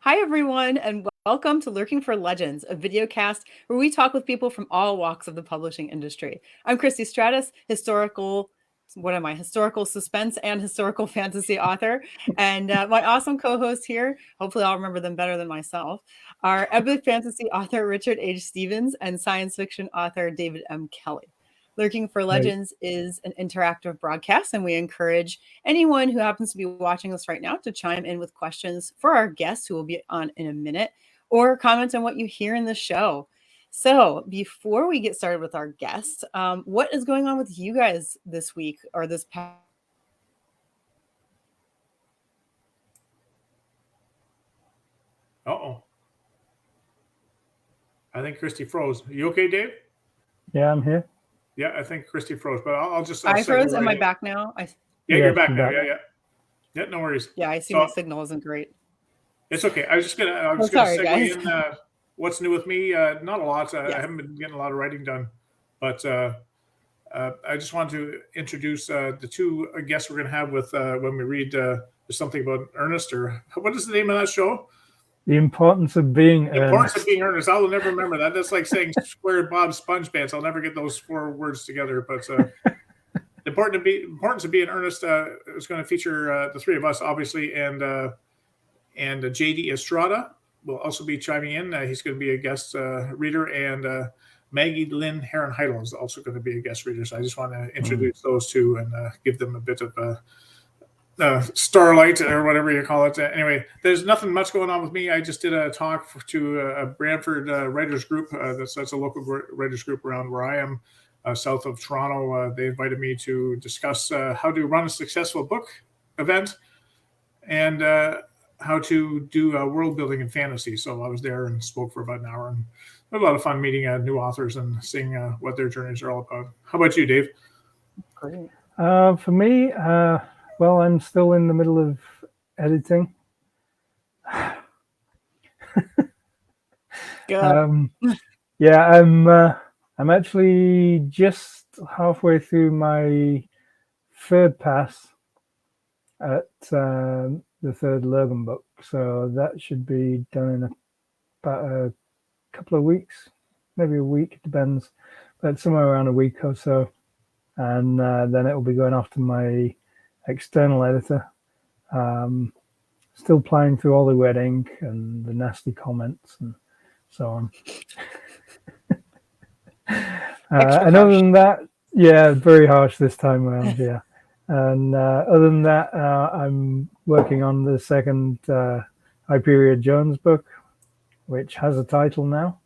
Hi, everyone, and welcome to Lurking for Legends, a videocast where we talk with people from all walks of the publishing industry. I'm Christy Stratus, historical suspense and historical fantasy author. And my awesome co-hosts here, hopefully I'll remember them better than myself, are epic fantasy author Richard H. Stevens and science fiction author David M. Kelly. Lurking for Legends is an interactive broadcast, and we encourage anyone who happens to be watching us right now to chime in with questions for our guests who will be on in a minute, or comment on what you hear in the show. So, before we get started with our guests, what is going on with you guys this week or this past? Uh-oh. I think Christy froze. You okay, Dave? Yeah, I'm here. Yeah, I think Christy froze, but I'll I froze. Am I back now? Yeah, you're back now. back. Yeah, no worries. Yeah, I see my signal isn't great. It's okay. I was just gonna segue in what's new with me. Not a lot. I haven't been getting a lot of writing done, but I just wanted to introduce the two guests we're going to have with when we read There's Something About Ernest, or what is the name of that show? The Importance of Being Earnest. The Importance of Being Earnest. I will never remember that. That's like saying Square Bob Sponge Pants. I'll never get those four words together. But the Importance of Being Earnest is going to feature the three of us, obviously, and J.D. Estrada will also be chiming in. He's going to be a guest reader, and Maggie Lynn Heron-Heidel is also going to be a guest reader. So I just want to introduce those two and give them a bit of starlight or whatever you call it. Anyway, there's nothing much going on with me. I just did a talk to a Brantford writers group. That's a local writers group around where I am, south of Toronto. They invited me to discuss how to run a successful book event and how to do world building in fantasy. So I was there and spoke for about an hour, and it was a lot of fun meeting new authors and seeing what their journeys are all about. How about you, Dave? Great. For me, well, I'm still in the middle of editing. Yeah, I'm actually just halfway through my third pass at the third Logan book, so that should be done in about a couple of weeks, maybe a week, it depends, but somewhere around a week or so, and then it will be going off to my external editor. Still playing through all the red ink and the nasty comments and so on. And other than that, yeah, very harsh this time around, yeah. And other than that, I'm working on the second Hyperion Jones book, which has a title now.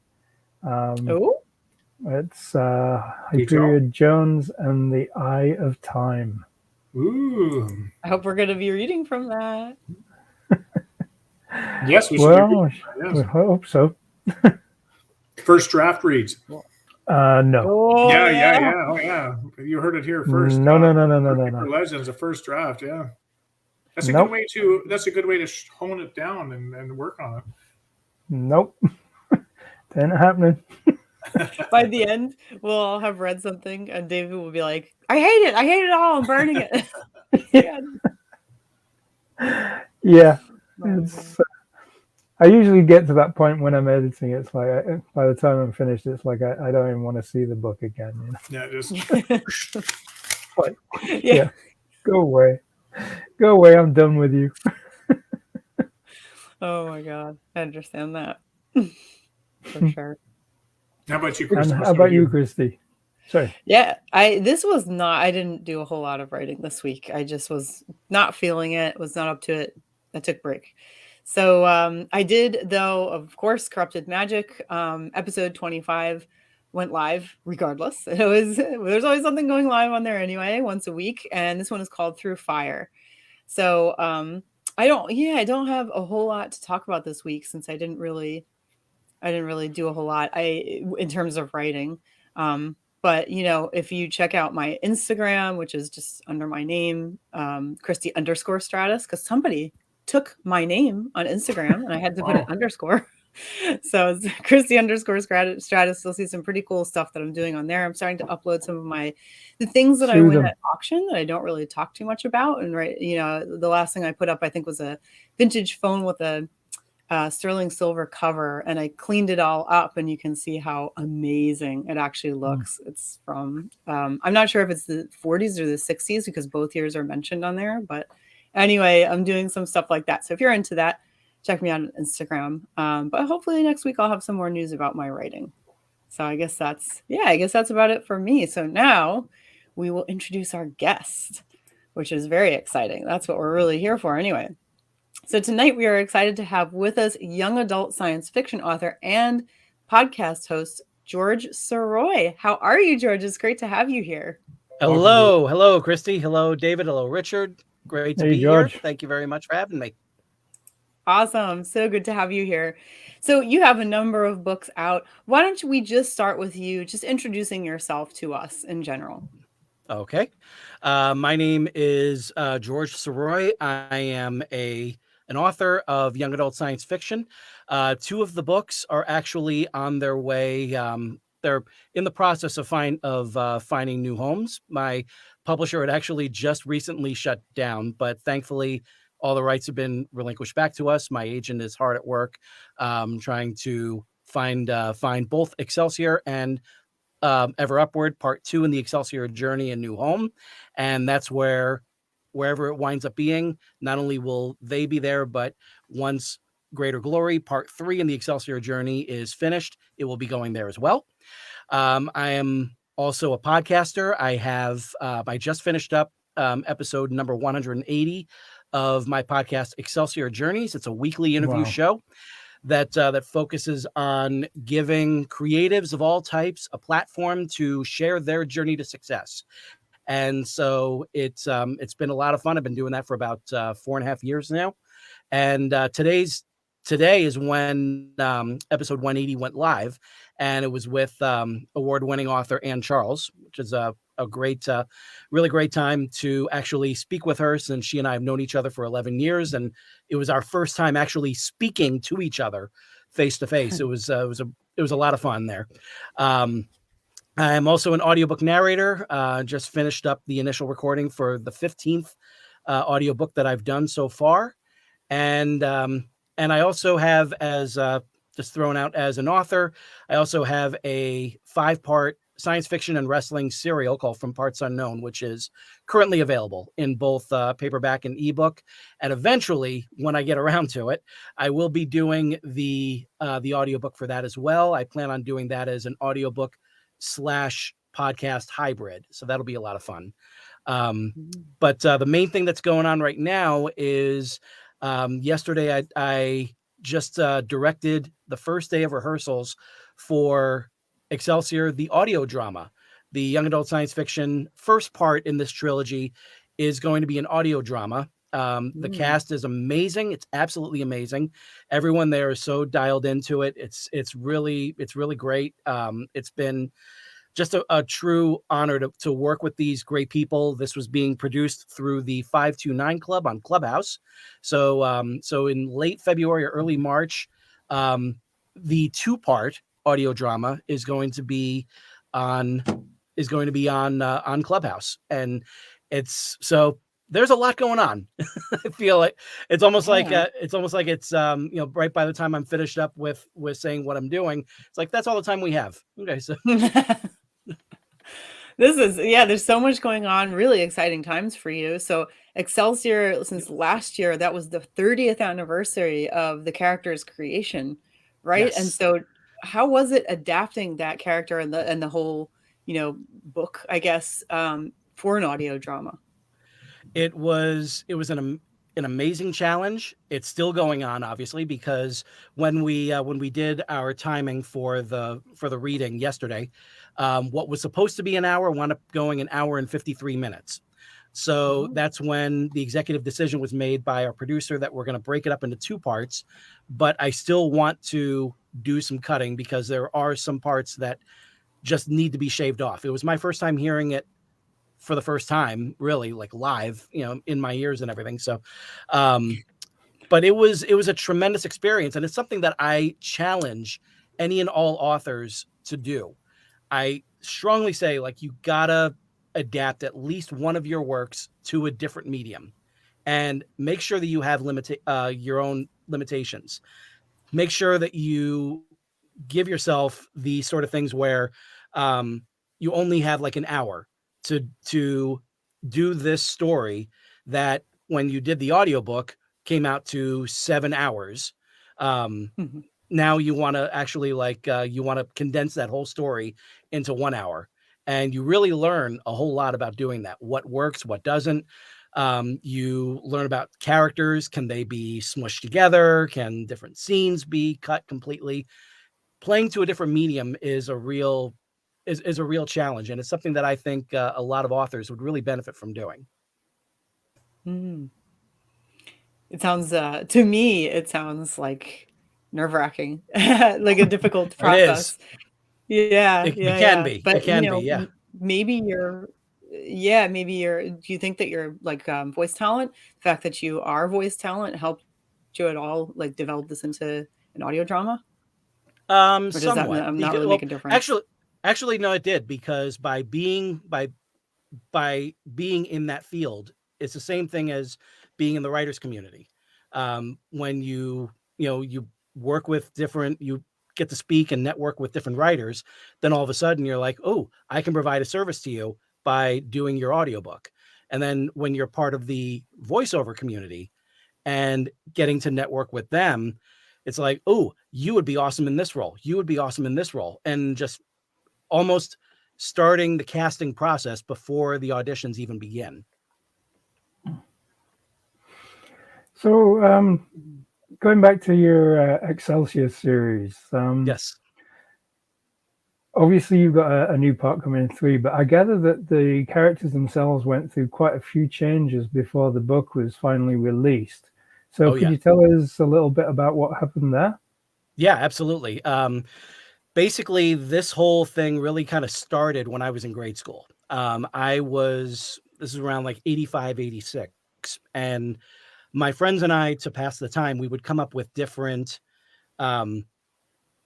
It's Hyperion Jones and the Eye of Time. Ooh. I hope we're going to be reading from that. Yes, we should. Well, I hope so. First draft reads. No. Oh, Yeah. Oh, yeah. You heard it here first. No. Legends, a first draft. Yeah, that's a good way to. That's a good way to hone it down and work on it. Nope, it ain't happening. By the end, we'll all have read something, and David will be like, "I hate it all. I'm burning it." Yeah. I usually get to that point when I'm editing. It's like by the time I'm finished, it's like I don't even want to see the book again. You know? Yeah, just like, yeah, go away. I'm done with you. Oh my God, I understand that for sure. How about you, Christy? And how about you, Christy? Sorry. Yeah, I didn't do a whole lot of writing this week. I just was not feeling it, was not up to it. I took a break. So I did, though, of course, Corrupted Magic. Episode 25 went live regardless. There's always something going live on there anyway, once a week. And this one is called Through Fire. So I don't have a whole lot to talk about this week since I didn't really do a whole lot in terms of writing. But, if you check out my Instagram, which is just under my name, Christy_Stratus, because somebody took my name on Instagram and I had to put an underscore. So it's Christy_Stratus. You'll see some pretty cool stuff that I'm doing on there. I'm starting to upload some of the things that I win at auction that I don't really talk too much about. And the last thing I put up, I think, was a vintage phone with a sterling silver cover, and I cleaned it all up, and you can see how amazing it actually looks. It's from I'm not sure if it's the 40s or the 60s because both years are mentioned on there, but anyway, I'm doing some stuff like that. So if you're into that, check me out on Instagram. But hopefully next week I'll have some more news about my writing. So I guess that's about it for me. So now we will introduce our guest, which is very exciting. That's what we're really here for anyway. So tonight we are excited to have with us young adult science fiction author and podcast host George Sirois. How are you, George? It's great to have you here. Hello, Christy. Hello, David. Hello, Richard. Great to be George. here. Thank you very much for having me. Awesome. So good to have you here. So you have a number of books out. Why don't we just start with you just introducing yourself to us in general? Okay. My name is George Sirois. I am an author of young adult science fiction. Two of the books are actually on their way. They're in the process of finding new homes. My publisher had actually just recently shut down, but thankfully all the rights have been relinquished back to us. My agent is hard at work trying to find both Excelsior and Ever Upward Part 2 in the Excelsior journey, a new home. And that's wherever it winds up being, not only will they be there, but once Greater Glory Part 3 in the Excelsior journey is finished, it will be going there as well. I am also a podcaster. I just finished up episode number 180 of my podcast Excelsior Journeys. It's a weekly interview show that focuses on giving creatives of all types a platform to share their journey to success. And so it's been a lot of fun. I've been doing that for about 4.5 years now. And today is when episode 180 went live, and it was with award-winning author Anne Charles, which is a great, really great time to actually speak with her, since she and I have known each other for 11 years, and it was our first time actually speaking to each other face to face. It was a lot of fun there. I'm also an audiobook narrator. Just finished up the initial recording for the 15th audiobook that I've done so far. And I also have, as just thrown out as an author, I also have a 5-part science fiction and wrestling serial called From Parts Unknown, which is currently available in both paperback and ebook. And eventually, when I get around to it, I will be doing the audiobook for that as well. I plan on doing that as an audiobook / podcast hybrid. So that'll be a lot of fun. But the main thing that's going on right now is yesterday I just directed the first day of rehearsals for Excelsior, the audio drama. The young adult science fiction first part in this trilogy is going to be an audio drama. The cast is amazing. It's absolutely amazing. Everyone there is so dialed into it. It's really great. It's been just a true honor to work with these great people. This was being produced through the 529 Club on Clubhouse. So in late February or early March, the 2-part audio drama is going to be on Clubhouse, and there's a lot going on. I feel like it's almost like it's right by the time I'm finished up with saying what I'm doing, it's like that's all the time we have. Okay, so there's so much going on. Really exciting times for you. So Excelsior, since last year, that was the 30th anniversary of the character's creation, right? Yes. And so how was it adapting that character and the whole, book, I guess, for an audio drama? It was an amazing challenge. It's still going on, obviously, because when we did our timing for the reading yesterday, what was supposed to be an hour wound up going an hour and 53 minutes. So that's when the executive decision was made by our producer that we're going to break it up into 2 parts. But I still want to do some cutting because there are some parts that just need to be shaved off. It was my first time hearing it for the first time, really, like live, in my ears and everything. So, but it was a tremendous experience, and it's something that I challenge any and all authors to do. I strongly say, like, you gotta adapt at least one of your works to a different medium, and make sure that you have your own limitations. make sure that you give yourself the sort of things where you only have like an hour to do this story that when you did the audiobook came out to 7 hours. Mhm. Now you want to actually like you want to condense that whole story into 1 hour, and you really learn a whole lot about doing that. What works, what doesn't. You learn about characters. Can they be smushed together? Can different scenes be cut completely? Playing to a different medium is a real is a real challenge, and it's something that I think a lot of authors would really benefit from doing. Mm. It sounds, to me, it sounds like nerve-wracking, like a difficult It is. process. Yeah, It yeah, can yeah. be. It But, can be. Yeah. maybe maybe do you think that your, like, voice talent, the fact that you are voice talent helped you at all, like, develop this into an audio drama? Or does that Somewhat. not Because really make well, a difference? actually, no, it did because by being in that field, it's the same thing as being in the writers community. When you work with different, you get to speak and network with different writers, then all of a sudden you're like, oh, I can provide a service to you by doing your audiobook. And then when you're part of the voiceover community and getting to network with them, it's like, oh, you would be awesome in this role. You would be awesome in this role. And just almost starting the casting process before the auditions even begin. So, going back to your Excelsior series, Yes. obviously you've got a new part coming in 3, but I gather that the characters themselves went through quite a few changes before the book was finally released. So, Oh, could yeah. you tell us a little bit about what happened there? Yeah, absolutely. Basically, this whole thing really kind of started when I was in grade school. This is around like 85, 86. And my friends and I, to pass the time, we would come up with um,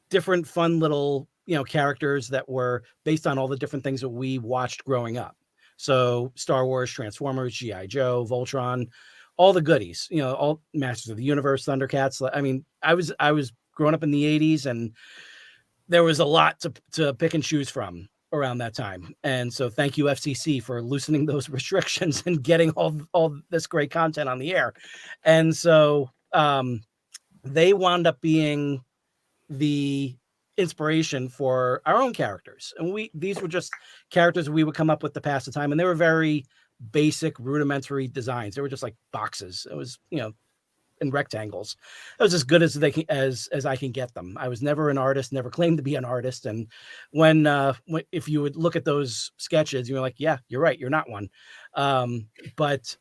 different fun little, characters that were based on all the different things that we watched growing up. So Star Wars, Transformers, G.I. Joe, Voltron, all the goodies, all Masters of the Universe, Thundercats. I mean, I was growing up in the 80s, and there was a lot to pick and choose from around that time. And so thank you, FCC, for loosening those restrictions and getting all this great content on the air. And so they wound up being the inspiration for our own characters. And these were just characters we would come up with to pass the time. And they were very basic, rudimentary designs. They were just like boxes. It was, in rectangles. It was as good as as I can get them. I was never an artist, never claimed to be an artist. And when if you would look at those sketches, you were like, yeah, you're right, you're not one. But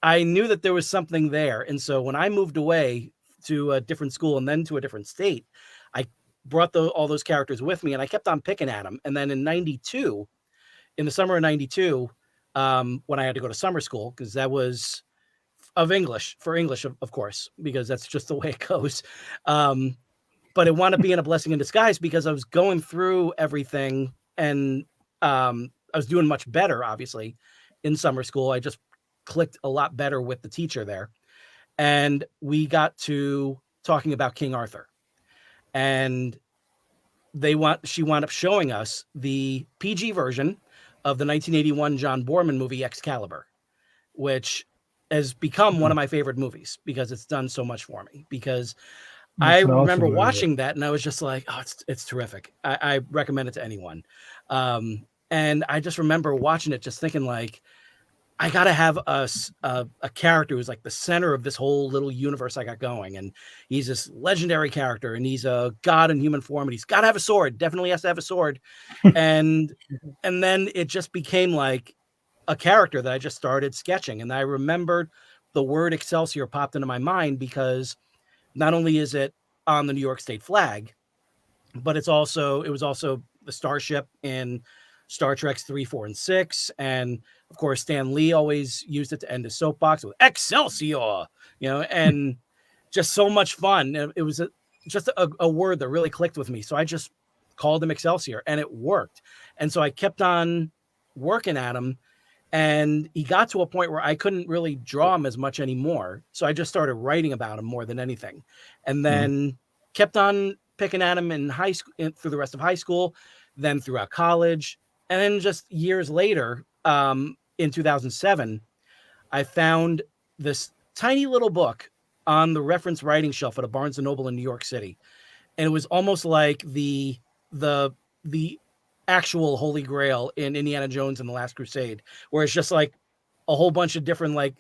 I knew that there was something there. And so when I moved away to a different school and then to a different state, I brought all those characters with me, and I kept on picking at them. And then in the summer of 92, when I had to go to summer school, because that was for English, of course, because that's just the way it goes. But it wound up being a blessing in disguise because I was going through everything, and I was doing much better, obviously, in summer school. I just clicked a lot better with the teacher there. And we got to talking about King Arthur. And she wound up showing us the PG version of the 1981 John Boorman movie Excalibur, which has become one of my favorite movies because it's done so much for me. Because I It's an remember awesome movie. watching that and I was just like, oh, it's terrific. I recommend it to anyone. And I just remember watching it, just thinking like, I got to have a character who's like the center of this whole little universe I got going. And he's this legendary character, and he's a god in human form, and he's got to have a sword, definitely has to have a sword. and then it just became like a character that I just started sketching. And I remembered the word Excelsior popped into my mind because not only is it on the New York State flag, but it was also the starship in Star Trek's 3, 4, and 6. And of course, Stan Lee always used it to end his soapbox with Excelsior, and just so much fun. It was just a word that really clicked with me. So I just called him Excelsior, and it worked. And so I kept on working at him, and he got to a point where I couldn't really draw him as much anymore. So I just started writing about him more than anything. And then kept on picking at him in high school, through the rest of high school, then throughout college. And then just years later, in 2007, I found this tiny little book on the reference writing shelf at a Barnes & Noble in New York City. And it was almost like the actual Holy Grail in Indiana Jones and the Last Crusade, where it's just like a whole bunch of different like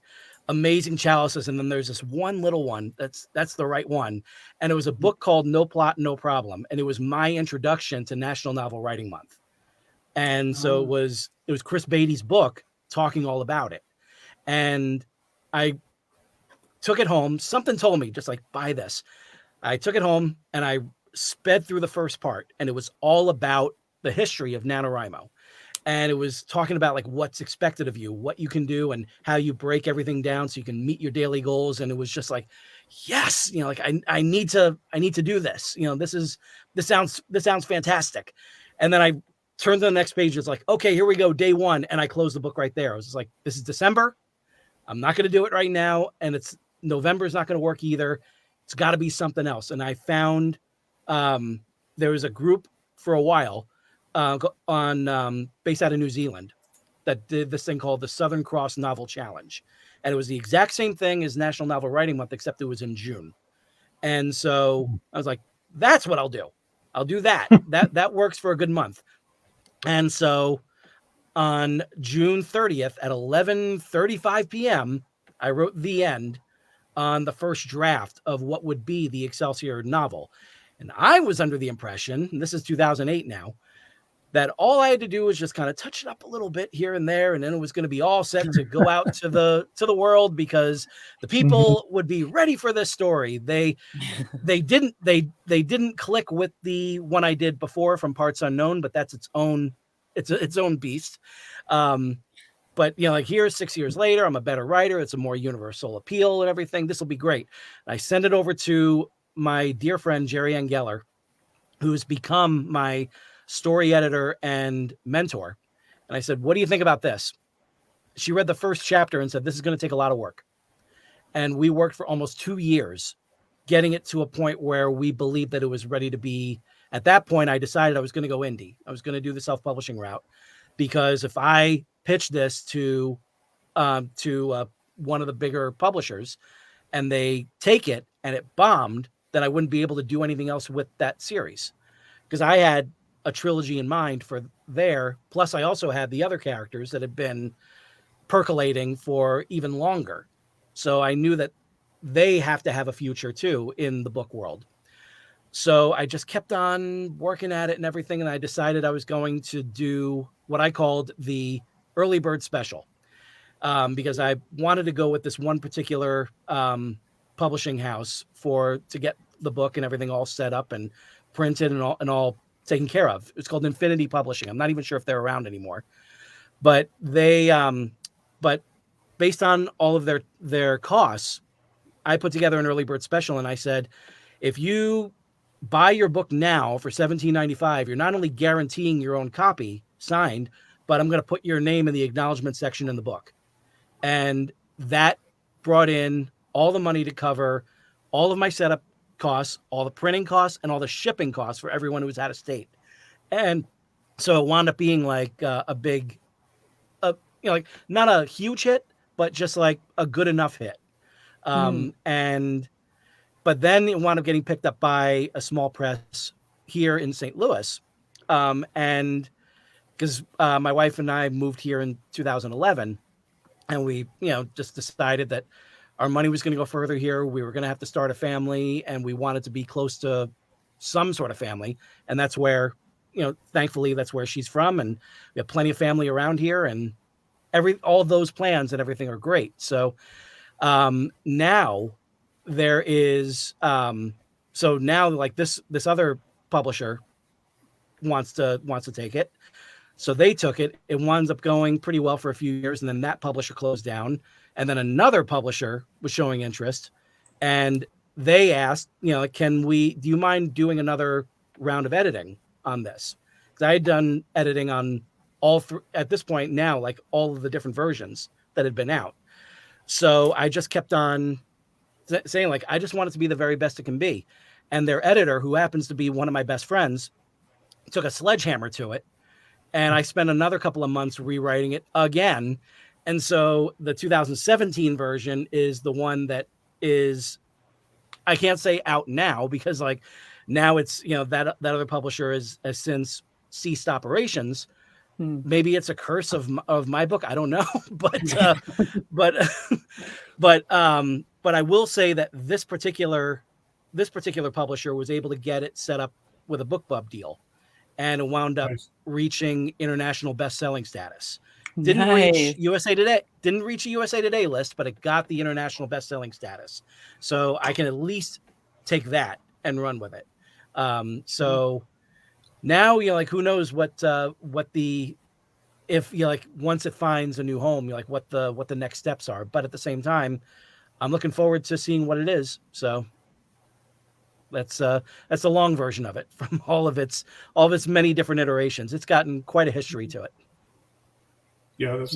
amazing chalices, and then there's this one little one that's the right one. And it was a book called No Plot, No Problem, and it was my introduction to National Novel Writing Month. And so it was Chris Beatty's book talking all about it. And I took it home. Something told me, just like, buy this. I took it home and I sped through the first part, and it was all about the history of NaNoWriMo. And it was talking about like what's expected of you, what you can do, and how you break everything down so you can meet your daily goals. And it was just like, yes, you know, like I need to do this. You know, this sounds fantastic. And then I turned to the next page. It's like, okay, here we go, day one. And I closed the book right there. I was just like, this is December. I'm not going to do it right now. And November is not going to work either. It's got to be something else. And I found there was a group for a while based out of New Zealand that did this thing called the Southern Cross Novel Challenge. And it was the exact same thing as National Novel Writing Month, except it was in June. And so I was like, that's what I'll do. I'll do that. That works for a good month. And so on June 30th at 11:35 p.m., I wrote the end on the first draft of what would be the Excelsior novel. And I was under the impression, and this is 2008 now, that all I had to do was just kind of touch it up a little bit here and there, and then it was going to be all set to go out to the world, because the people would be ready for this story. They didn't click with the one I did before from Parts Unknown, but that's its own beast. But you know, like here, 6 years later, I'm a better writer. It's a more universal appeal and everything. This will be great. And I send it over to my dear friend Jerry Angeller, who's become my story editor and mentor. And I said, what do you think about this? She read the first chapter and said, this is going to take a lot of work. And we worked for almost 2 years getting it to a point where we believed that it was ready to be. At that point, I decided I was going to go indie. I was going to do the self-publishing route, because if I pitched this to one of the bigger publishers and they take it and it bombed, then I wouldn't be able to do anything else with that series, because I had a trilogy in mind for there. Plus I also had the other characters that had been percolating for even longer. So I knew that they have to have a future too in the book world. So I just kept on working at it and everything. And I decided I was going to do what I called the early bird special, because I wanted to go with this one particular publishing house to get the book and everything all set up and printed and all taken care of. It's called Infinity Publishing. I'm not even sure if they're around anymore, but but based on all of their costs, I put together an early bird special. And I said, if you buy your book now for $17.95, you're not only guaranteeing your own copy signed, but I'm going to put your name in the acknowledgement section in the book. And that brought in all the money to cover all of my setup costs, all the printing costs, and all the shipping costs for everyone who was out of state. And so it wound up being like a big, like not a huge hit, but just like a good enough hit. But then it wound up getting picked up by a small press here in St. Louis. And because my wife and I moved here in 2011, and we, just decided that our money was going to go further here. We were going to have to start a family, and we wanted to be close to some sort of family. And that's where, thankfully, that's where she's from. And we have plenty of family around here, and all of those plans and everything are great. So now there is, so now like this other publisher wants to take it. So they took it. It winds up going pretty well for a few years. And then that publisher closed down. And then another publisher was showing interest. And they asked, do you mind doing another round of editing on this? Because I had done editing on at this point now, like all of the different versions that had been out. So I just kept on saying, like, I just want it to be the very best it can be. and their editor, who happens to be one of my best friends, took a sledgehammer to it, and I spent another couple of months rewriting it again. And so the 2017 version is the one that is, I can't say out now, because like now it's, that other publisher has since ceased operations. Maybe it's a curse of my book. I don't know, but but but I will say that this particular publisher was able to get it set up with a BookBub deal, and it wound up Nice. reaching international best-selling status. Nice. Didn't reach a USA Today list, but it got the international best-selling status. So I can at least take that and run with it. So now, like, who knows what the, if like once it finds a new home, like what the next steps are. But at the same time, I'm looking forward to seeing what it is. So that's the long version of it, from all of its many different iterations. It's gotten quite a history to it. Yeah, that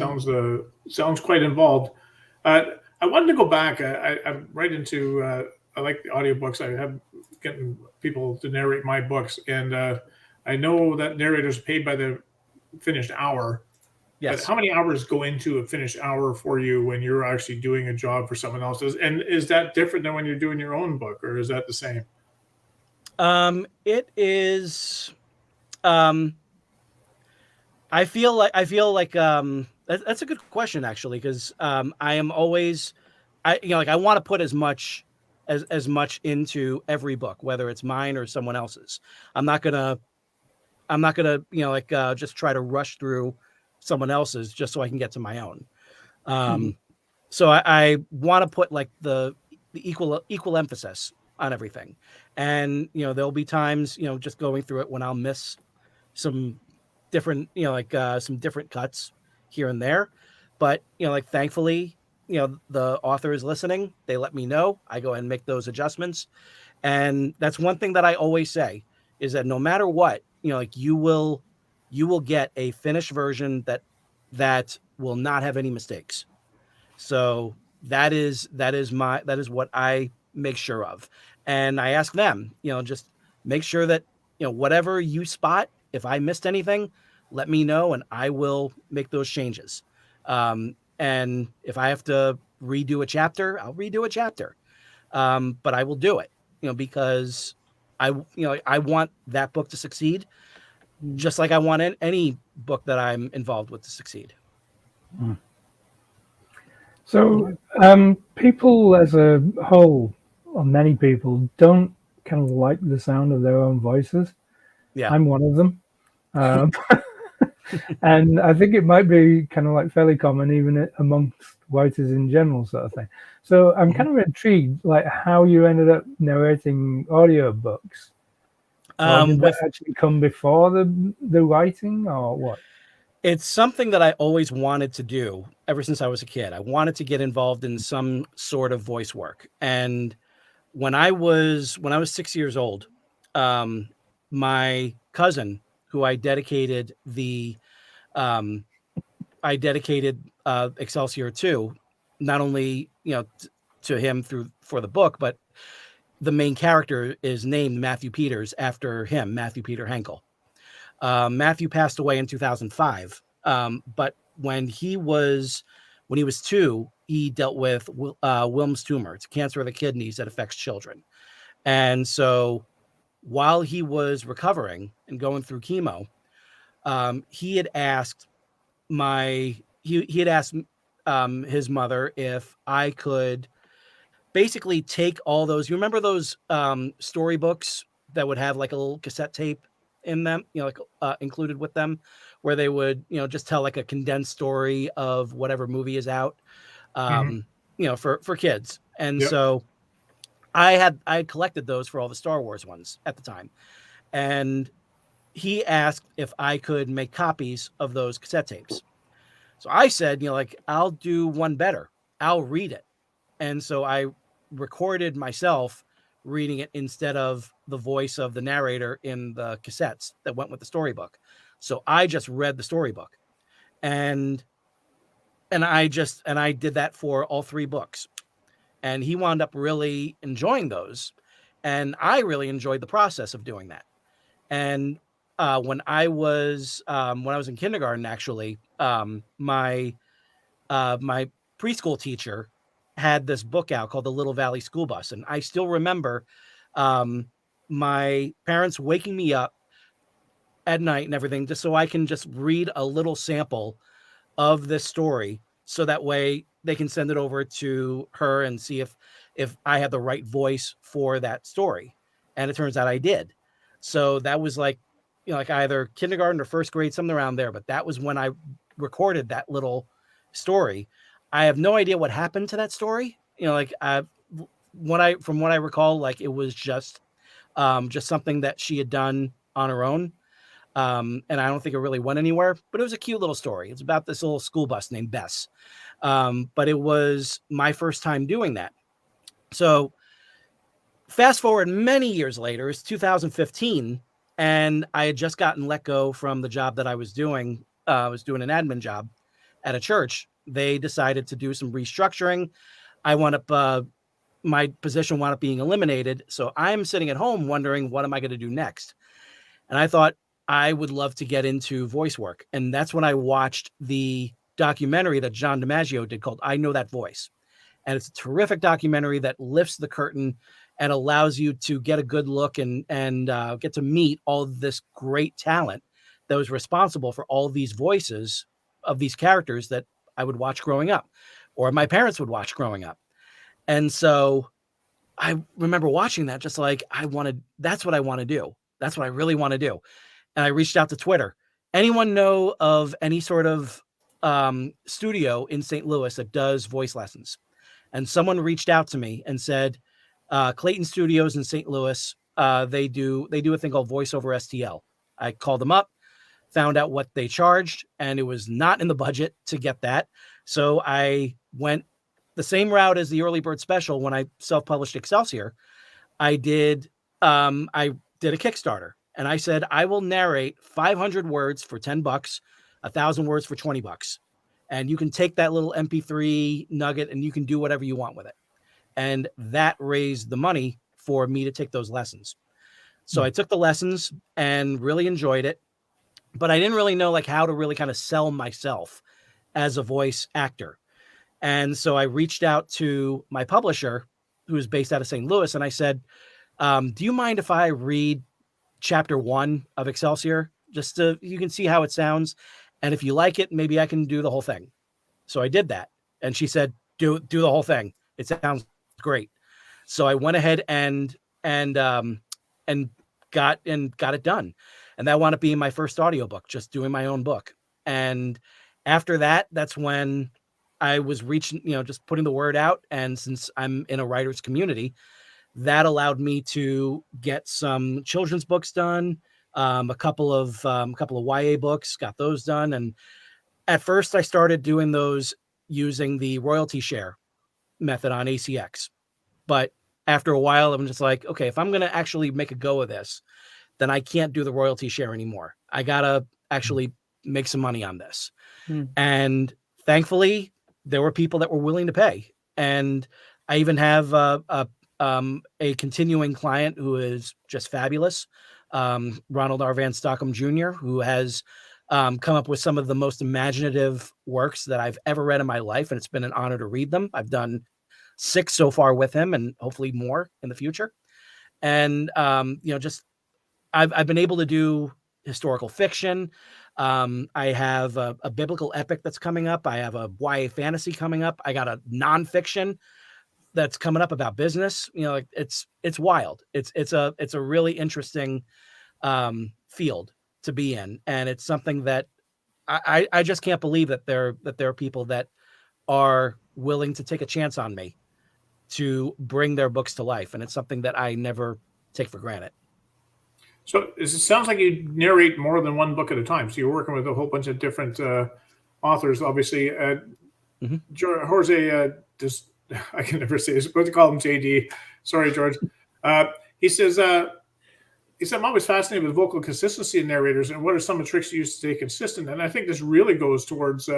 sounds quite involved. I wanted to go back. I'm right into. I like the audiobooks. I have getting people to narrate my books, and I know that narrators are paid by the finished hour. Yes. But how many hours go into a finished hour for you when you're actually doing a job for someone else's? And is that different than when you're doing your own book, or is that the same? It is. I feel like that's a good question, actually, because I am always, I want to put as much into every book, whether it's mine or someone else's. I'm not gonna just try to rush through someone else's just so I can get to my own. So I want to put like the equal emphasis on everything, and there'll be times just going through it when I'll miss some different some different cuts here and there, but thankfully the author is listening. They let me know. I go ahead and make those adjustments, and that's one thing that I always say, is that no matter what, you will get a finished version that will not have any mistakes. So that is what I make sure of. And I ask them, just make sure that, whatever you spot, if I missed anything, let me know and I will make those changes. And if I have to redo a chapter, I'll redo a chapter. But I will do it, because I want that book to succeed, just like I want any book that I'm involved with to succeed. So people as a whole, or many people, don't kind of like the sound of their own voices. Yeah. I'm one of them. And I think it might be kind of like fairly common even amongst writers in general, sort of thing. So I'm kind of intrigued, like how you ended up narrating audiobooks. Did that actually come before the writing, or what? It's something that I always wanted to do ever since I was a kid. I wanted to get involved in some sort of voice work. And when I was 6 years old, my cousin, who I dedicated Excelsior to, not only to him for the book, but the main character is named Matthew Peters after him, Matthew Peter Henkel. Matthew passed away in 2005, but when he was 2, he dealt with Wilms tumor. It's cancer of the kidneys that affects children. And so while he was recovering and going through chemo, he had asked his mother if I could basically take all those. You remember those storybooks that would have like a little cassette tape in them, included with them, where they would, just tell like a condensed story of whatever movie is out, for kids. And so I had collected those for all the Star Wars ones at the time. And he asked if I could make copies of those cassette tapes. So I said, I'll do one better. I'll read it. And so I recorded myself reading it instead of the voice of the narrator in the cassettes that went with the storybook. So I just read the storybook, and I did that for all 3 books. And he wound up really enjoying those. And I really enjoyed the process of doing that. And when I was in kindergarten, actually, my preschool teacher had this book out called The Little Valley School Bus, and I still remember um, my parents waking me up at night and everything just so I can just read a little sample of this story, so that way they can send it over to her and see if I had the right voice for that story. And it turns out I did. So that was like, like either kindergarten or first grade, something around there. But that was when I recorded that little story. I have no idea what happened to that story. Like from what I recall, like it was just something that she had done on her own. And I don't think it really went anywhere, but it was a cute little story. It's about this little school bus named Bess. But it was my first time doing that. So fast forward many years later, it's 2015, and I had just gotten let go from the job that I was doing. I was doing an admin job at a church. They decided to do some restructuring. I wound up, my position wound up being eliminated. So I'm sitting at home wondering, what am I going to do next? And I thought I would love to get into voice work. And that's when I watched the documentary that John DiMaggio did called I Know That Voice. And it's a terrific documentary that lifts the curtain and allows you to get a good look and get to meet all of this great talent that was responsible for all of these voices of these characters that I would watch growing up, or my parents would watch growing up. And so I remember watching that, just like that's what I want to do. That's what I really want to do. And I reached out to Twitter. Anyone know of any sort of studio in St. Louis that does voice lessons? And someone reached out to me and said, Clayton Studios in St. Louis, they do a thing called Voice over STL. I called them up, found out what they charged, and it was not in the budget to get that. So I went the same route as the early bird special when I self-published Excelsior. I did a Kickstarter, and I said, I will narrate 500 words for $10, 1,000 words for $20. And you can take that little MP3 nugget and you can do whatever you want with it. And that raised the money for me to take those lessons. So I took the lessons and really enjoyed it, but I didn't really know like how to really kind of sell myself as a voice actor. And so I reached out to my publisher, who is based out of St. Louis. And I said, do you mind if I read chapter 1 of Excelsior, just so you can see how it sounds? And if you like it, maybe I can do the whole thing. So I did that. And she said, do the whole thing. It sounds great. So I went ahead and got it done. And that wound up being my first audiobook, just doing my own book. And after that, that's when I was reaching, just putting the word out. And since I'm in a writer's community, that allowed me to get some children's books done, a couple of YA books, got those done. And at first I started doing those using the royalty share method on ACX. But after a while, I'm just like, okay, if I'm going to actually make a go of this, then I can't do the royalty share anymore. I got to actually make some money on this. And thankfully, there were people that were willing to pay. And I even have a continuing client who is just fabulous, Ronald R. Van Stockham Jr., who has come up with some of the most imaginative works that I've ever read in my life. And it's been an honor to read them. I've done 6 so far with him and hopefully more in the future. And, I've been able to do historical fiction. I have a biblical epic that's coming up. I have a YA fantasy coming up. I got a nonfiction that's coming up about business. It's wild. It's a really interesting field to be in. And it's something that I just can't believe that there are people that are willing to take a chance on me to bring their books to life. And it's something that I never take for granted. So it sounds like you narrate more than one book at a time. So you're working with a whole bunch of different authors, obviously. Jorge, I can never say this. What do you call him, JD? Sorry, George. He says, I'm always fascinated with vocal consistency in narrators, and what are some of the tricks you use to stay consistent? And I think this really goes towards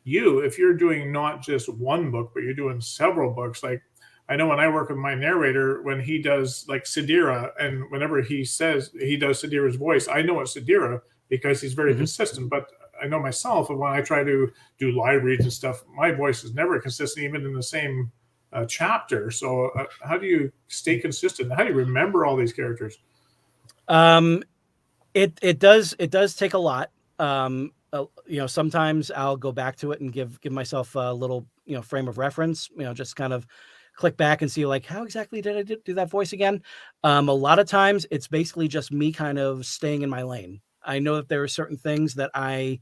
you. If you're doing not just one book, but you're doing several books, like I know when I work with my narrator, when he does like Sidira, and whenever he says he does Sidira's voice, I know it's Sidira because he's very consistent. But I know myself, and when I try to do live reads and stuff, my voice is never consistent, even in the same chapter. So how do you stay consistent? How do you remember all these characters? It does take a lot. Sometimes I'll go back to it and give myself a little frame of reference. Just kind of click back and see like how exactly did I do that voice again. A lot of times it's basically just me kind of staying in my lane. I know that there are certain things that I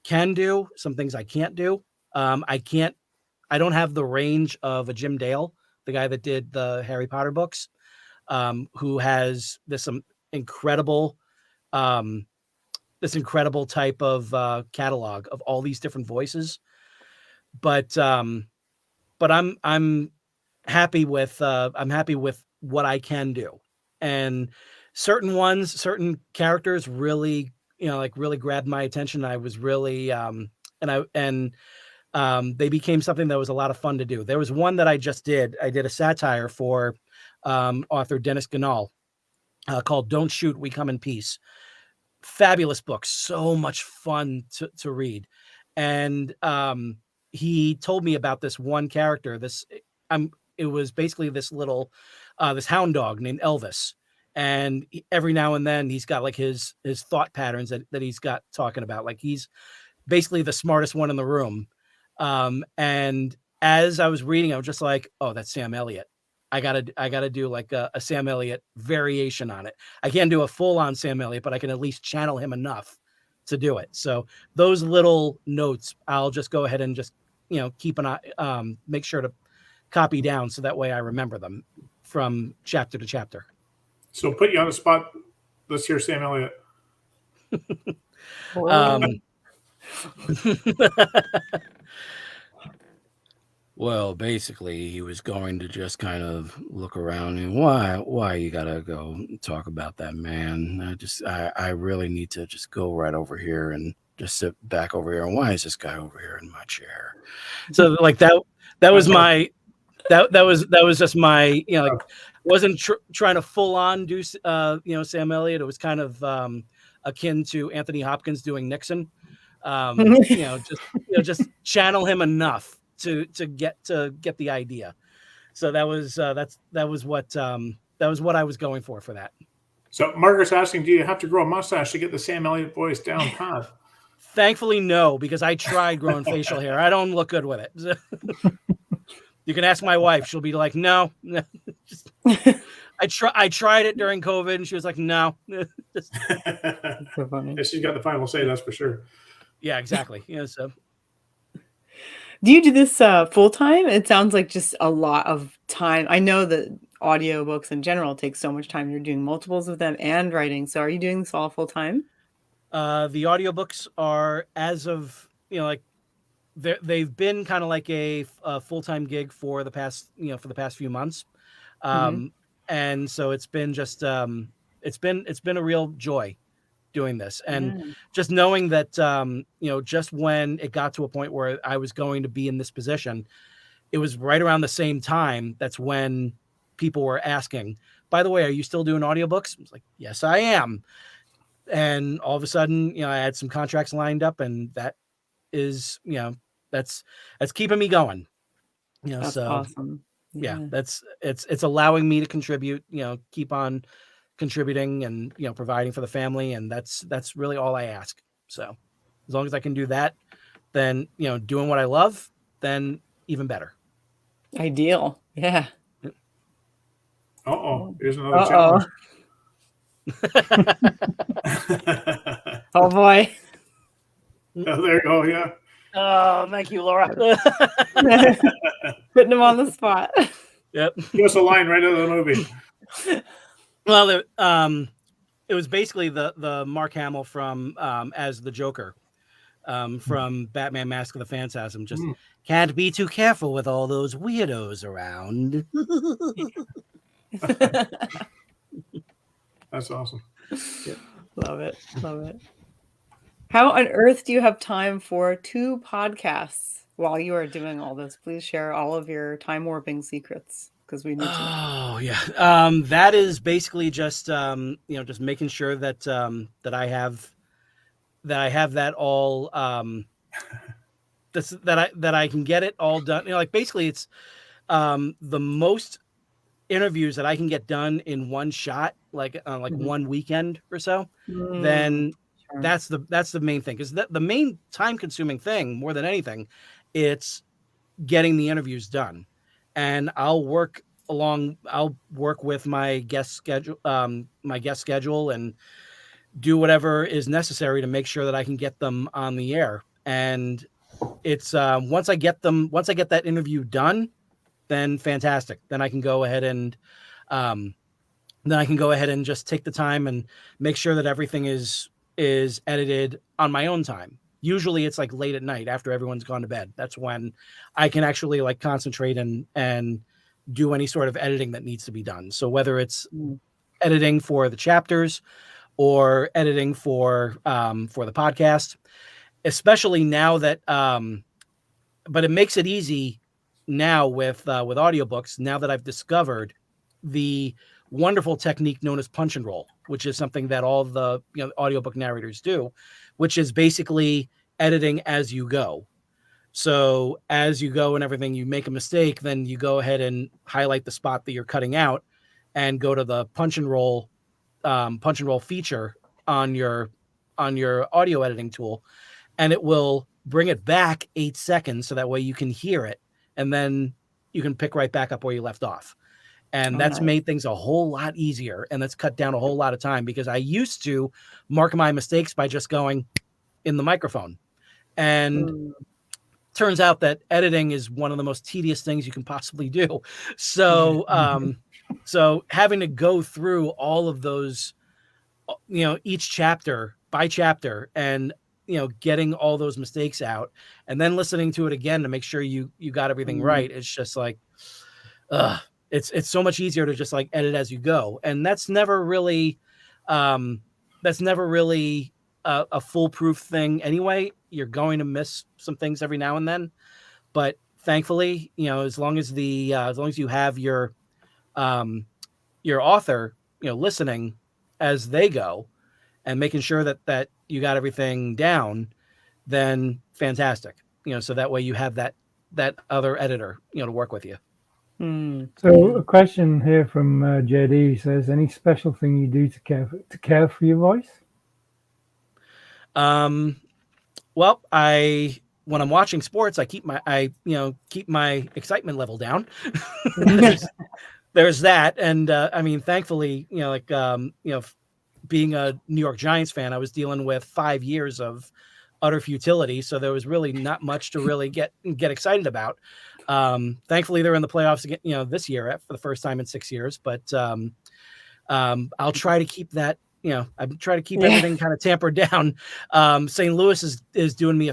can do, some things I can't do. I don't have the range of a Jim Dale, the guy that did the Harry Potter books, who has this incredible type of catalog of all these different voices. But I'm happy with what I can do, and certain characters really really grabbed my attention. I was really they became something that was a lot of fun to do. There was one that I did a satire for author Dennis Ganal called "Don't Shoot, We Come in Peace." Fabulous book, so much fun to read. And he told me about this one character. It was basically this little this hound dog named Elvis. And every now and then he's got like his thought patterns that he's got talking about. Like he's basically the smartest one in the room. And as I was reading, I was just like, oh, that's Sam Elliott. I gotta do like a Sam Elliott variation on it. I can't do a full on Sam Elliott, but I can at least channel him enough to do it. So those little notes, I'll just go ahead and just keep an eye, make sure to copy down so that way I remember them from chapter to chapter. So put you on the spot. Let's hear Sam Elliott. Well, basically, he was going to just kind of look around and why you gotta go talk about that man? I really need to just go right over here and just sit back over here. And why is this guy over here in my chair? So like that was my that was just my wasn't trying to full on do Sam Elliott. It was kind of akin to Anthony Hopkins doing Nixon. Just channel him enough to get the idea. So that was what I was going for that. So Margaret's asking, do you have to grow a mustache to get the Sam Elliott voice down pat? Thankfully, no, because I tried growing facial hair. I don't look good with it. You can ask my wife; she'll be like, "No." I tried it during COVID, and she was like, "No." So funny. She's got the final say, that's for sure. Yeah, exactly. So. Do you do this full time? It sounds like just a lot of time. I know that audiobooks in general take so much time. You're doing multiples of them and writing. So are you doing this all full time? The audiobooks are, as of they've been kind of like a full-time gig for the past few months. And so it's been just it's been a real joy doing this, and just knowing that just when it got to a point where I was going to be in this position, it was right around the same time that's when people were asking, by the way, are you still doing audiobooks? I was like, yes, I am. And all of a sudden, I had some contracts lined up, and that is, that's keeping me going. That's awesome. Yeah, it's allowing me to contribute, keep on contributing and providing for the family, and that's really all I ask. So as long as I can do that, then doing what I love, then even better. Ideal. Yeah. Here's another challenge. Oh boy. Oh, there you go. Yeah. Oh, thank you, Laura. Putting him on the spot. Yep. Give us a line right out of the movie. Well, it was basically the Mark Hamill from as the Joker from Batman: Mask of the Phantasm. Just can't be too careful with all those weirdos around. That's awesome. Yep. Love it. How on earth do you have time for 2 podcasts? While you are doing all this, please share all of your time warping secrets because we need to know. Oh yeah, that is basically just just making sure that that I have that all that I can get it all done. Like basically, it's the most interviews that I can get done in one shot, like Mhm. one weekend or so. Mm, Then sure. that's the main thing, because the main time consuming thing more than anything, it's getting the interviews done. And I'll work with my guest schedule and do whatever is necessary to make sure that I can get them on the air. And it's once I get that interview done, then fantastic. Then I can go ahead and um, just take the time and make sure that everything is edited on my own time. Usually it's like late at night after everyone's gone to bed. That's when I can actually like concentrate and do any sort of editing that needs to be done. So whether it's Mm, editing for the chapters or editing for the podcast, especially now that but it makes it easy now with audiobooks, now that I've discovered the wonderful technique known as punch and roll, which is something that all the audiobook narrators do, which is basically editing as you go. So as you go and everything, you make a mistake, then you go ahead and highlight the spot that you're cutting out and go to the punch and roll feature on your audio editing tool, and it will bring it back 8 seconds so that way you can hear it, and then you can pick right back up where you left off. And oh, that's nice. made things a whole lot easier, and that's cut down a whole lot of time, because I used to mark my mistakes by just going in the microphone. And Mm, turns out that editing is one of the most tedious things you can possibly do. So so having to go through all of those, each chapter by chapter, and getting all those mistakes out, and then listening to it again to make sure you got everything mm, right. It's just like, uh it's so much easier to just like edit as you go. And um that's never really a foolproof thing anyway. You're going to miss some things every now and then, but thankfully, as long as you have your author listening as they go, and making sure that you got everything down, then fantastic. So that way you have that other editor, to work with you. mm, So yeah. a question here from JD says, any special thing you do to care for your voice? Well, when I'm watching sports, I keep my excitement level down. there's that. And I mean, thankfully, being a New York Giants fan, I was dealing with 5 years of utter futility, so there was really not much to really get excited about. Thankfully, they're in the playoffs again, this year for the first time in 6 years. But I'll try to keep that. I'm trying to keep Yeah. everything kind of tampered down. St. Louis was doing me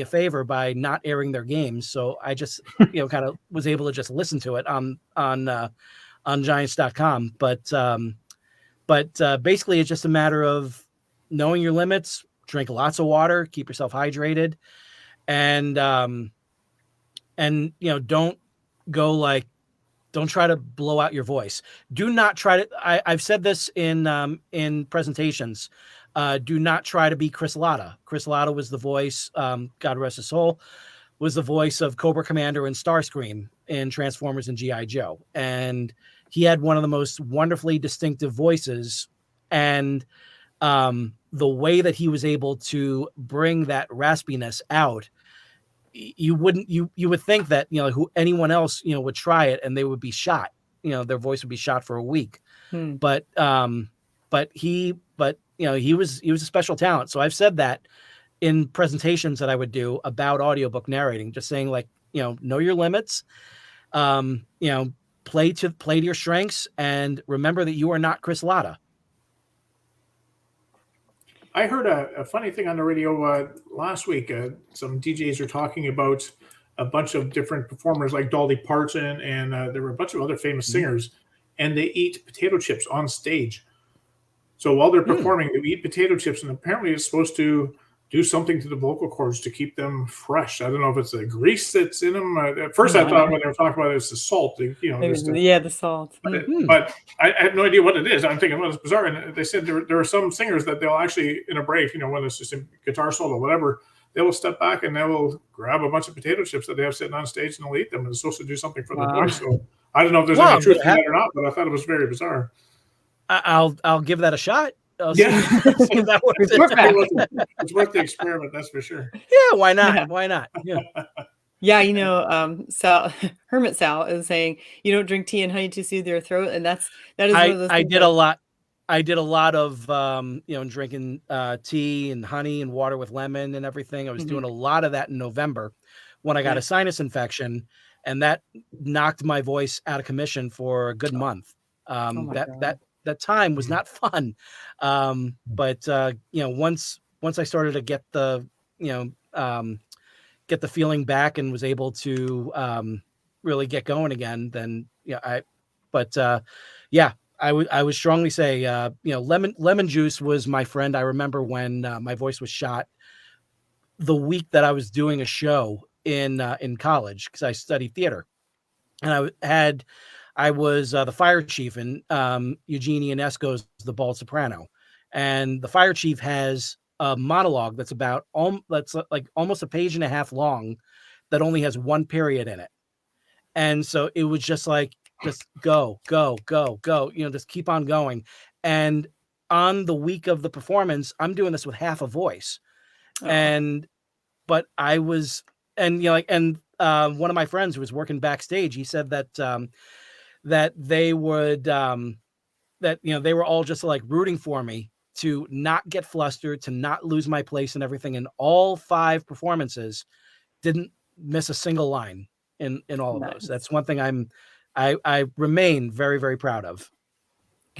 a favor by not airing their games, so I just kind of was able to just listen to it on Giants.com. But basically, it's just a matter of knowing your limits, drink lots of water, keep yourself hydrated, and don't go don't try to blow out your voice. Do not try to. I've said this in presentations. Do not try to be Chris Latta. Chris Latta was the voice, God rest his soul, was the voice of Cobra Commander and Starscream in Transformers and G.I. Joe. And he had one of the most wonderfully distinctive voices. And the way that he was able to bring that raspiness out, you would think that anyone else would try it and they would be shot. Their voice would be shot for a week. Hmm. But he was a special talent. So I've said that in presentations that I would do about audiobook narrating, just saying know your limits, play to your strengths, and remember that you are not Chris Latta. I heard a funny thing on the radio last week. Some DJs are talking about a bunch of different performers like Dolly Parton, and there were a bunch of other famous singers, and they eat potato chips on stage. So while they're performing, they eat potato chips, and apparently it's supposed to do something to the vocal cords to keep them fresh. I don't know if it's the grease that's in them. At first, I thought when they were talking about it, it's the salt. The salt. But I have no idea what it is. I'm thinking, well, it's bizarre. And they said there are some singers that they'll actually, in a break, when it's just a guitar solo, whatever, they will step back and they will grab a bunch of potato chips that they have sitting on stage and they'll eat them. And it's supposed to do something for the voice. So I don't know if there's any truth to that or not, but I thought it was very bizarre. I'll give that a shot. It's worth the experiment, that's for sure. Yeah, why not? Yeah. Why not? Yeah. Hermit Sal is saying you don't drink tea and honey to soothe your throat, and that is one of those I did a lot. I did a lot of drinking tea and honey and water with lemon and everything. I was doing a lot of that in November when I got a sinus infection, and that knocked my voice out of commission for a good month. That time was not fun. But once I started to get the feeling back and was able to really get going again, then I would strongly say lemon juice was my friend. I remember when my voice was shot the week that I was doing a show in college, because I studied theater, and I was the fire chief in Eugene Ionesco's The Bald Soprano, and the fire chief has a monologue that's like almost a page and a half long that only has one period in it. And so it was just like, just go, just keep on going. And on the week of the performance, I'm doing this with half a voice. But I was, and one of my friends who was working backstage, he said that they would, they were all just like rooting for me to not get flustered, to not lose my place and everything. And all 5 performances didn't miss a single line in all of those. That's one thing I remain very, very proud of.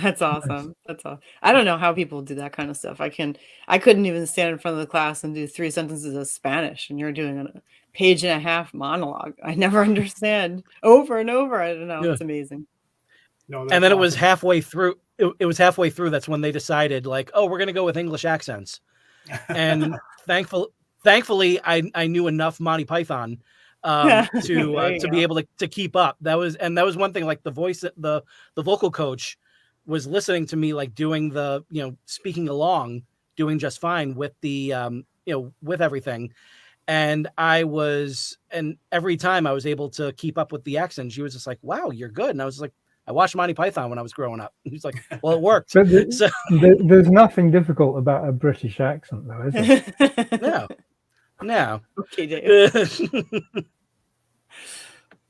That's awesome. That's all. I don't know how people do that kind of stuff. I couldn't even stand in front of the class and do 3 sentences of Spanish, and you're doing a page and a half monologue. I never understand over and over. I don't know. Yeah. It's amazing. No, and then awesome. It was halfway through. It was halfway through. That's when they decided, like, oh, we're going to go with English accents. And thankfully, I knew enough Monty Python to be able to keep up. That was one thing. Like the vocal coach was listening to me, like doing the speaking along, doing just fine with the with everything. And every time I was able to keep up with the accent, she was just like, "Wow, you're good." And I was like, "I watched Monty Python when I was growing up." He's like, "Well, it worked." There's nothing difficult about a British accent, though, is there? No. Okay, Dave.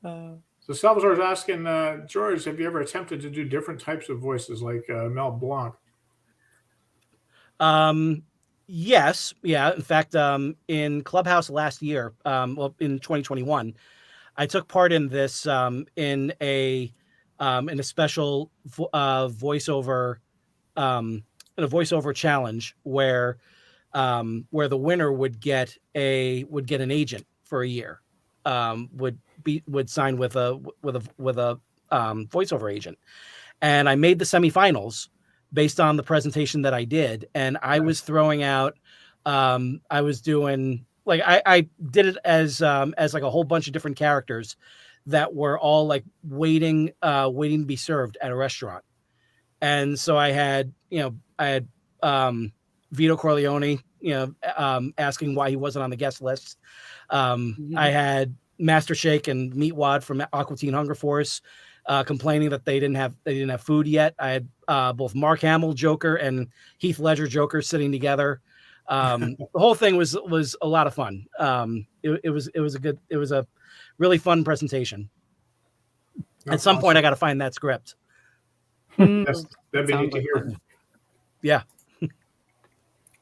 So Salvador's asking, George, have you ever attempted to do different types of voices like Mel Blanc? Yes. Yeah. In fact, in Clubhouse last year, in 2021, I took part in this in a special voiceover challenge where the winner would get an agent for a year, would sign with a voiceover agent, and I made the semifinals based on the presentation that I did. And I was throwing out, I was doing, like, I did it as like a whole bunch of different characters that were all like waiting to be served at a restaurant. And so I had Vito Corleone, asking why he wasn't on the guest list. I had Master Shake and Meatwad from Aqua Teen Hunger Force complaining that they didn't have food yet. I had both Mark Hamill Joker and Heath Ledger Joker sitting together. The whole thing was a lot of fun. It was a really fun presentation. At some point, I got to find that script. That'd be neat to hear. Yeah.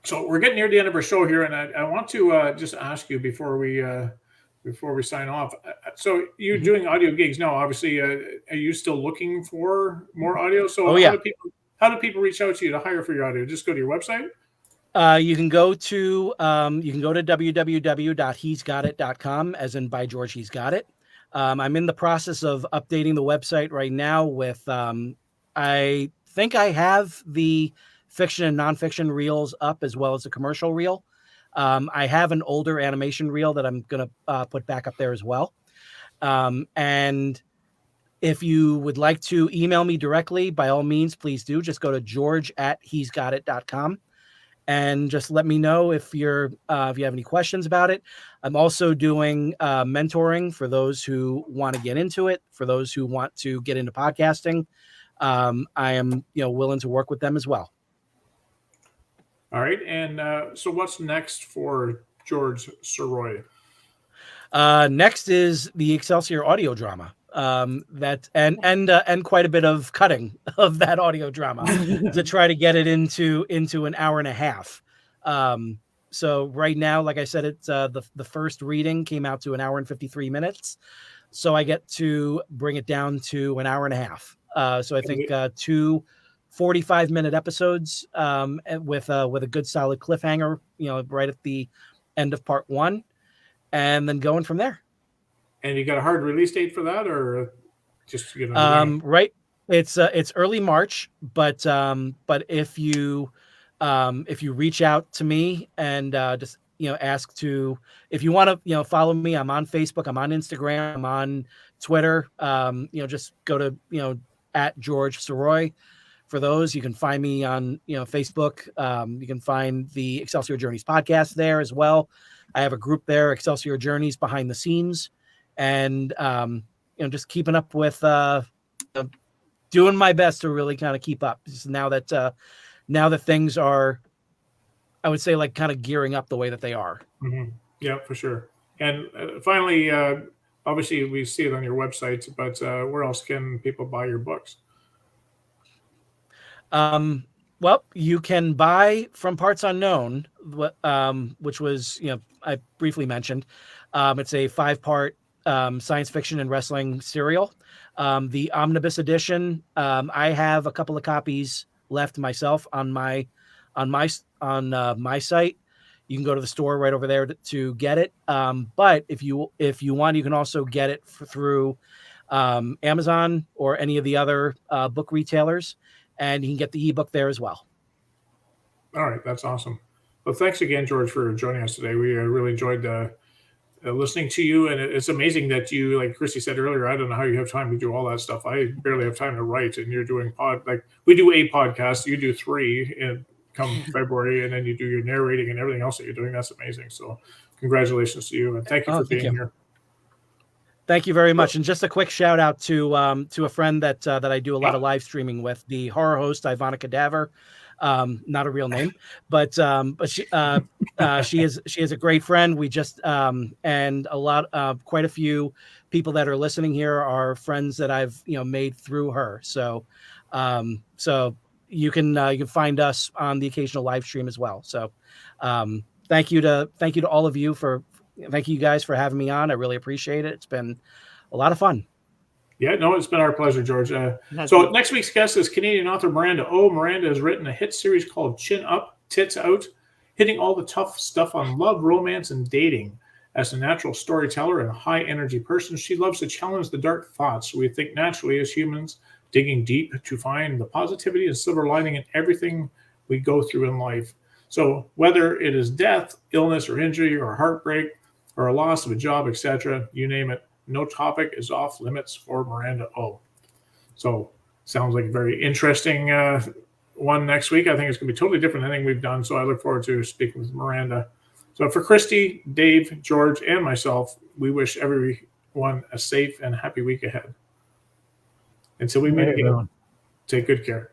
So we're getting near the end of our show here, and I want to just ask you before we sign off. So you're doing audio gigs now. Obviously, are you still looking for more audio? So how do people reach out to you to hire for your audio? Just go to your website. You can go to www.he'sgotit.com, as in by George He's Got It. I'm in the process of updating the website right now with I think I have the fiction and nonfiction reels up as well as the commercial reel. I have an older animation reel that I'm going to put back up there as well. And if you would like to email me directly, by all means, please do. Just go to george@he'sgotit.com and just let me know if you have any questions about it. I'm also doing mentoring for those who want to get into it, for those who want to get into podcasting. I am willing to work with them as well. All right. And so what's next for George Sirois? Next is the Excelsior audio drama. That and quite a bit of cutting of that audio drama to try to get it into an hour and a half. So right now, like I said, it's the first reading came out to an hour and 53 minutes. So I get to bring it down to an hour and a half. So I think 2 45-minute episodes with a good solid cliffhanger, right at the end of part 1, and then going from there. And you got a hard release date for that, or just right? It's early March, but if you reach out to me and just ask to, if you want to follow me, I'm on Facebook, I'm on Instagram, I'm on Twitter. Just go to at George Sirois. For those, you can find me on Facebook. You can find the Excelsior Journeys podcast there as well. I have a group there, Excelsior Journeys Behind the Scenes. And just keeping up with doing my best to really kind of keep up. Just now that things are, I would say, like kind of gearing up the way that they are. Mm-hmm. Yeah, for sure. And finally, obviously we see it on your website, but where else can people buy your books? Well, you can buy from Parts Unknown, which was I briefly mentioned. It's a 5-part science fiction and wrestling serial. The omnibus edition, I have a couple of copies left myself on my site. You can go to the store right over there to get it. But if you want, you can also get it through Amazon or any of the other book retailers, and you can get the ebook there as well. All right, that's awesome. Well, thanks again, George, for joining us today. We really enjoyed listening to you, and it's amazing that you, like Christy said earlier, I don't know how you have time to do all that stuff. I barely have time to write, and you're doing we do a podcast, you do 3 in come February, and then you do your narrating and everything else that you're doing. That's amazing. So congratulations to you, and thank you for being here. Thank you very much. And just a quick shout out to a friend that I do a lot of live streaming with, the horror host Ivana Cadaver. Not a real name, but she is a great friend. We just and quite a few people that are listening here are friends that I've made through her. So you can find us on the occasional live stream as well. So thank you to all of you thank you guys for having me on. I really appreciate it. It's been a lot of fun. Yeah, no, it's been our pleasure, George. So next week's guest is Canadian author Miranda O. Miranda has written a hit series called Chin Up, Tits Out, hitting all the tough stuff on love, romance, and dating. As a natural storyteller and a high-energy person, she loves to challenge the dark thoughts we think naturally as humans, digging deep to find the positivity and silver lining in everything we go through in life. So whether it is death, illness, or injury, or heartbreak, or a loss of a job, etc., you name it, no topic is off limits for Miranda O. So sounds like a very interesting one next week. I think it's going to be totally different than anything we've done. So I look forward to speaking with Miranda. So for Christy, Dave, George, and myself, we wish everyone a safe and happy week ahead. Until we meet again, take good care.